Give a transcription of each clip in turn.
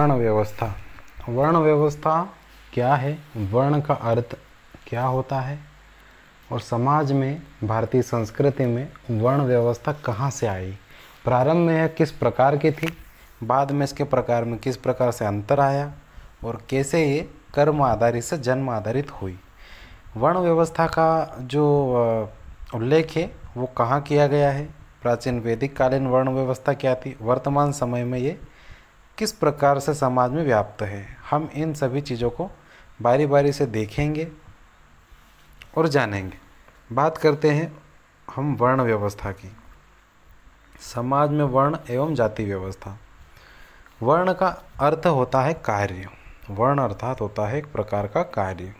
वर्ण व्यवस्था। वर्ण व्यवस्था क्या है, वर्ण का अर्थ क्या होता है और समाज में, भारतीय संस्कृति में वर्ण व्यवस्था कहाँ से आई, प्रारंभ में यह किस प्रकार की थी, बाद में इसके प्रकार में किस प्रकार से अंतर आया और कैसे ये कर्म आधारित से जन्म आधारित हुई। वर्ण व्यवस्था का जो उल्लेख है वो कहाँ किया गया है, प्राचीन वैदिक कालीन वर्ण व्यवस्था क्या थी, वर्तमान समय में ये किस प्रकार से समाज में व्याप्त है। हम इन सभी चीज़ों को बारी बारी से देखेंगे और जानेंगे। बात करते हैं हम वर्ण व्यवस्था की। समाज में वर्ण एवं जाति व्यवस्था। वर्ण का अर्थ होता है कार्य। वर्ण अर्थात होता है एक प्रकार का कार्य।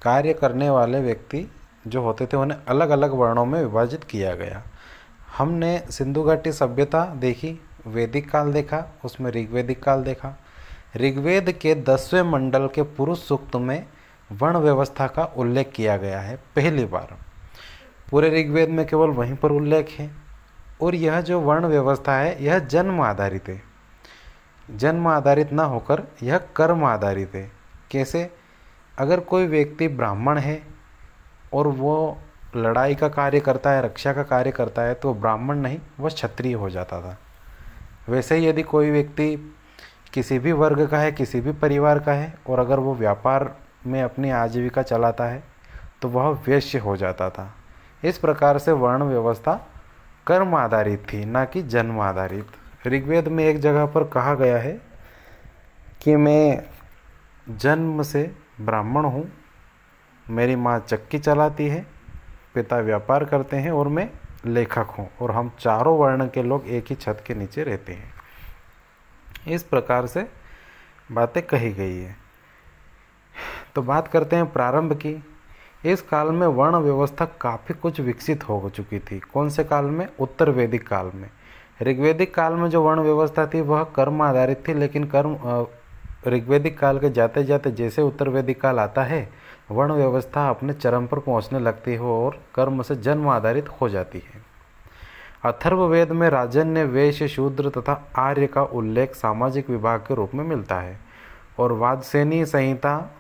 कार्य करने वाले व्यक्ति जो होते थे उन्हें अलग अलग वर्णों में विभाजित किया गया। हमने सिंधु घाटी सभ्यता देखी, वैदिक काल देखा, उसमें ऋग्वैदिक काल देखा। ऋग्वेद के 10वें मंडल के पुरुष सूक्त में वर्ण व्यवस्था का उल्लेख किया गया है पहली बार। पूरे ऋग्वेद में केवल वहीं पर उल्लेख है। और यह जो वर्ण व्यवस्था है यह जन्म आधारित है। जन्म आधारित ना होकर यह कर्म आधारित है। कैसे? अगर कोई व्यक्ति ब्राह्मण है और वो लड़ाई का कार्य करता है, रक्षा का कार्य करता है, तो ब्राह्मण नहीं, वह क्षत्रिय हो जाता था। वैसे ही यदि कोई व्यक्ति किसी भी वर्ग का है, किसी भी परिवार का है, और अगर वो व्यापार में अपनी आजीविका चलाता है तो वह वैश्य हो जाता था। इस प्रकार से वर्ण व्यवस्था कर्म आधारित थी, ना कि जन्म आधारित। ऋग्वेद में एक जगह पर कहा गया है कि मैं जन्म से ब्राह्मण हूँ, मेरी माँ चक्की चलाती है, पिता व्यापार करते हैं और मैं लेखक हूँ, और हम चारों वर्ण के लोग एक ही छत के नीचे रहते हैं। इस प्रकार से बातें कही गई है। तो बात करते हैं प्रारंभ की। इस काल में वर्ण व्यवस्था काफ़ी कुछ विकसित हो चुकी थी। कौन से काल में? उत्तर वैदिक काल में। ऋग्वैदिक काल में जो वर्ण व्यवस्था थी वह कर्म आधारित थी, लेकिन ऋग्वैदिक काल के जाते जाते जैसे उत्तर वैदिक काल आता है, वर्ण व्यवस्था अपने चरम पर पहुंचने लगती है और कर्म से जन्म आधारित हो जाती है। अथर्ववेद में राजन्य, वैश्य, शूद्र तथा आर्य का उल्लेख सामाजिक विभाग के रूप में मिलता है, और वाजसेनी संहिता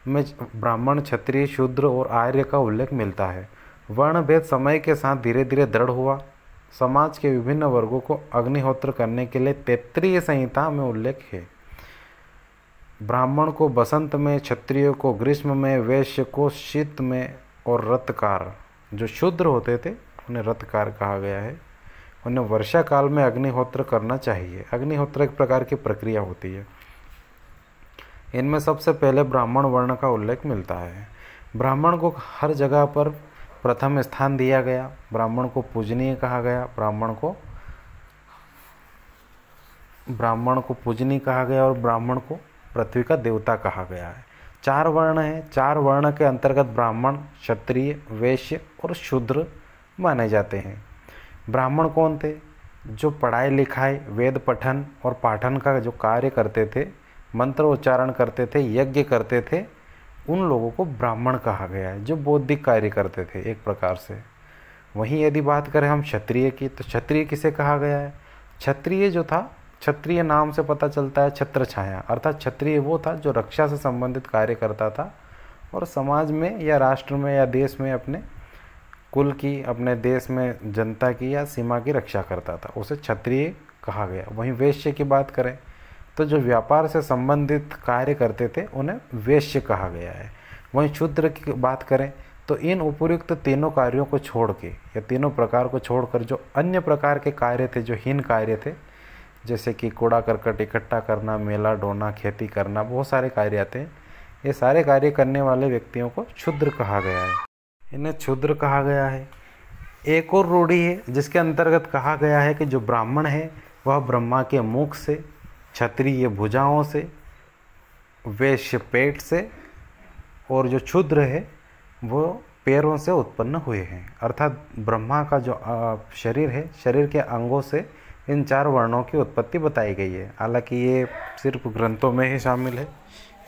में ब्राह्मण, क्षत्रिय, शूद्र और आर्य का उल्लेख मिलता है। वर्ण भेद समय के साथ धीरे धीरे दृढ़ हुआ। समाज के विभिन्न वर्गों को अग्निहोत्र करने के लिए तैत्तिरीय संहिता में उल्लेख है। ब्राह्मण को बसंत में, क्षत्रिय को ग्रीष्म में, वैश्य को शीत में, और रतकार, जो शूद्र होते थे उन्हें रतकार कहा गया है, उन्हें वर्षा काल में अग्निहोत्र करना चाहिए। अग्निहोत्र एक प्रकार की प्रक्रिया होती है। इनमें सबसे पहले ब्राह्मण वर्ण का उल्लेख मिलता है। ब्राह्मण को हर जगह पर प्रथम स्थान दिया गया, ब्राह्मण को पूजनीय कहा गया, ब्राह्मण को पूजनीय कहा गया, और ब्राह्मण को पृथ्वी का देवता कहा गया है। 4 वर्ण हैं। 4 वर्ण के अंतर्गत ब्राह्मण, क्षत्रिय, वैश्य और शूद्र माने जाते हैं। ब्राह्मण कौन थे? जो पढ़ाई लिखाई, वेद पठन और पाठन का जो कार्य करते थे, मंत्र उच्चारण करते थे, यज्ञ करते थे, उन लोगों को ब्राह्मण कहा गया है, जो बौद्धिक कार्य करते थे एक प्रकार से। वहीं यदि बात करें हम क्षत्रिय की, तो क्षत्रिय किसे कहा गया है? क्षत्रिय जो था, क्षत्रिय नाम से पता चलता है छत्र छाया, अर्थात क्षत्रिय वो था जो रक्षा से संबंधित कार्य करता था और समाज में या राष्ट्र में या देश में अपने कुल की, अपने देश में जनता की या सीमा की रक्षा करता था, उसे क्षत्रिय कहा गया। वहीं वैश्य की बात करें तो जो व्यापार से संबंधित कार्य करते थे उन्हें वैश्य कहा गया है। वहीं शूद्र की बात करें तो इन उपयुक्त तीनों कार्यों को छोड़ के, या तीनों प्रकार को छोड़कर जो अन्य प्रकार के कार्य थे, जो हीन कार्य थे, जैसे कि कूड़ा करकट इकट्ठा करना, मेला ढोना, खेती करना, बहुत सारे कार्य आते हैं। ये सारे कार्य करने वाले व्यक्तियों को क्षुद्र कहा गया है, इन्हें क्षुद्र कहा गया है। एक और रूढ़ी है जिसके अंतर्गत कहा गया है कि जो ब्राह्मण है वह ब्रह्मा के मुख से, क्षत्रिय भुजाओं से, वैश्य पेट से, और जो क्षुद्र है वो पैरों से उत्पन्न हुए हैं। अर्थात ब्रह्मा का जो शरीर है, शरीर के अंगों से इन 4 वर्णों की उत्पत्ति बताई गई है। हालांकि ये सिर्फ ग्रंथों में ही शामिल है,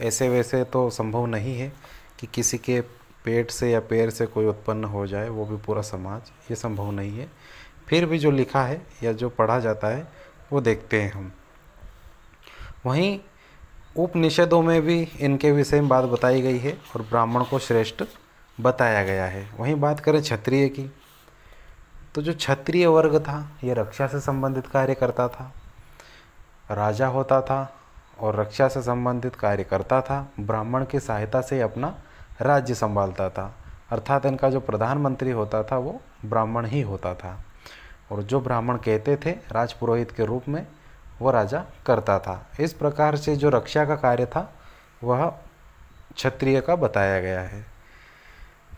ऐसे वैसे तो संभव नहीं है कि किसी के पेट से या पैर से कोई उत्पन्न हो जाए, वो भी पूरा समाज, ये संभव नहीं है। फिर भी जो लिखा है या जो पढ़ा जाता है वो देखते हैं हम। वहीं उपनिषदों में भी इनके विषय में बात बताई गई है और ब्राह्मण को श्रेष्ठ बताया गया है। वहीं बात करें क्षत्रिय की, तो जो क्षत्रिय वर्ग था ये रक्षा से संबंधित कार्य करता था, राजा होता था और रक्षा से संबंधित कार्य करता था। ब्राह्मण की सहायता से अपना राज्य संभालता था, अर्थात इनका जो प्रधानमंत्री होता था वो ब्राह्मण ही होता था, और जो ब्राह्मण कहते थे राजपुरोहित के रूप में वो राजा करता था। इस प्रकार से जो रक्षा का कार्य था वह क्षत्रिय का बताया गया है।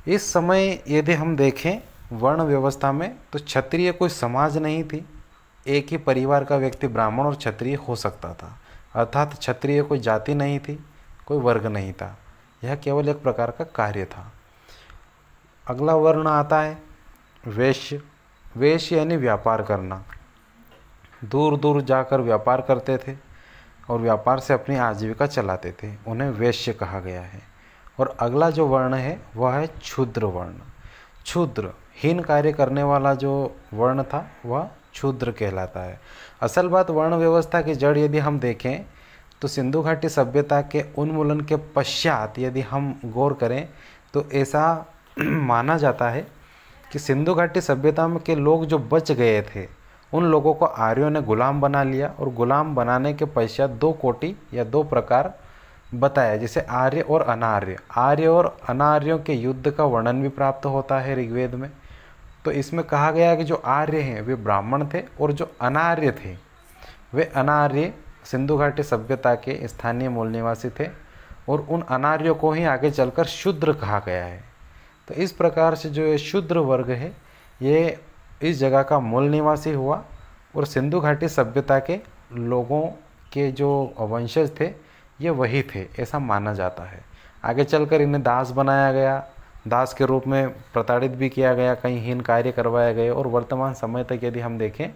इस समय यदि हम देखें वर्ण व्यवस्था में, तो क्षत्रिय कोई समाज नहीं थी, एक ही परिवार का व्यक्ति ब्राह्मण और क्षत्रिय हो सकता था, अर्थात क्षत्रिय कोई जाति नहीं थी, कोई वर्ग नहीं था, यह केवल एक प्रकार का कार्य था। अगला वर्ण आता है वैश्य। वैश्य यानी व्यापार करना, दूर दूर जाकर व्यापार करते थे और व्यापार से अपनी आजीविका चलाते थे, उन्हें वैश्य कहा गया है। और अगला जो वर्ण है वह है क्षुद्र वर्ण। क्षुद्र हीन कार्य करने वाला जो वर्ण था वह क्षुद्र कहलाता है। असल बात वर्ण व्यवस्था की जड़ यदि हम देखें तो सिंधु घाटी सभ्यता के उन्मूलन के पश्चात यदि हम गौर करें तो ऐसा माना जाता है कि सिंधु घाटी सभ्यता में के लोग जो बच गए थे उन लोगों को आर्यों ने गुलाम बना लिया, और गुलाम बनाने के पश्चात दो कोटि या दो प्रकार बताया, जैसे आर्य और अनार्य। आर्य और अनार्यों के युद्ध का वर्णन भी प्राप्त होता है ऋग्वेद में। तो इसमें कहा गया कि जो आर्य हैं वे ब्राह्मण थे और जो अनार्य थे वे अनार्य सिंधु घाटी सभ्यता के स्थानीय मूल निवासी थे, और उन अनार्यों को ही आगे चलकर शूद्र कहा गया है। तो इस प्रकार से जो ये शूद्र वर्ग है ये इस जगह का मूल निवासी हुआ, और सिंधु घाटी सभ्यता के लोगों के जो वंशज थे ये वही थे, ऐसा माना जाता है। आगे चलकर इन्हें दास बनाया गया, दास के रूप में प्रताड़ित भी किया गया, कई हीन कार्य करवाए गए, और वर्तमान समय तक यदि हम देखें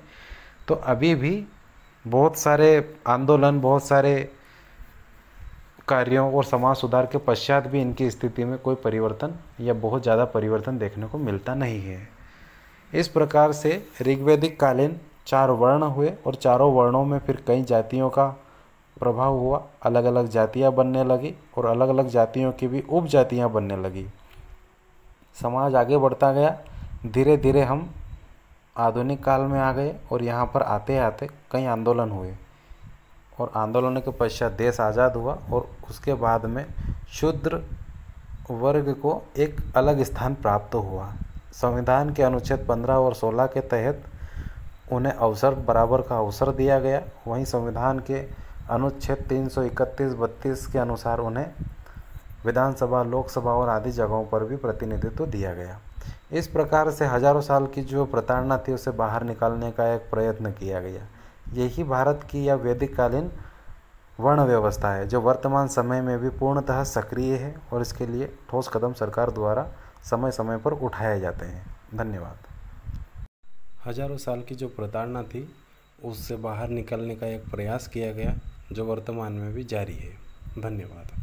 तो अभी भी बहुत सारे आंदोलन, बहुत सारे कार्यों और समाज सुधार के पश्चात भी इनकी स्थिति में कोई परिवर्तन या बहुत ज़्यादा परिवर्तन देखने को मिलता नहीं है। इस प्रकार से ऋग्वैदिक कालीन 4 वर्ण हुए, और चारों वर्णों में फिर कई जातियों का प्रभाव हुआ, अलग अलग जातियां बनने लगी, और अलग अलग जातियों की भी उपजातियां बनने लगी। समाज आगे बढ़ता गया, धीरे धीरे हम आधुनिक काल में आ गए, और यहाँ पर आते आते कई आंदोलन हुए, और आंदोलनों के पश्चात देश आज़ाद हुआ, और उसके बाद में शूद्र वर्ग को एक अलग स्थान प्राप्त हुआ। संविधान के अनुच्छेद 15 और 16 के तहत उन्हें अवसर बराबर का अवसर दिया गया। वहीं संविधान के अनुच्छेद 331, 32 के अनुसार उन्हें विधानसभा, लोकसभा और आदि जगहों पर भी प्रतिनिधित्व दिया गया। इस प्रकार से हजारों साल की जो प्रताड़ना थी उसे बाहर निकालने का एक प्रयत्न किया गया। यही भारत की या वैदिक कालीन वर्ण व्यवस्था है, जो वर्तमान समय में भी पूर्णतः सक्रिय है, और इसके लिए ठोस कदम सरकार द्वारा समय समय पर उठाए जाते हैं। धन्यवाद। हजारों साल की जो प्रताड़ना थी उससे बाहर निकलने का एक प्रयास किया गया, जो वर्तमान में भी जारी है। धन्यवाद।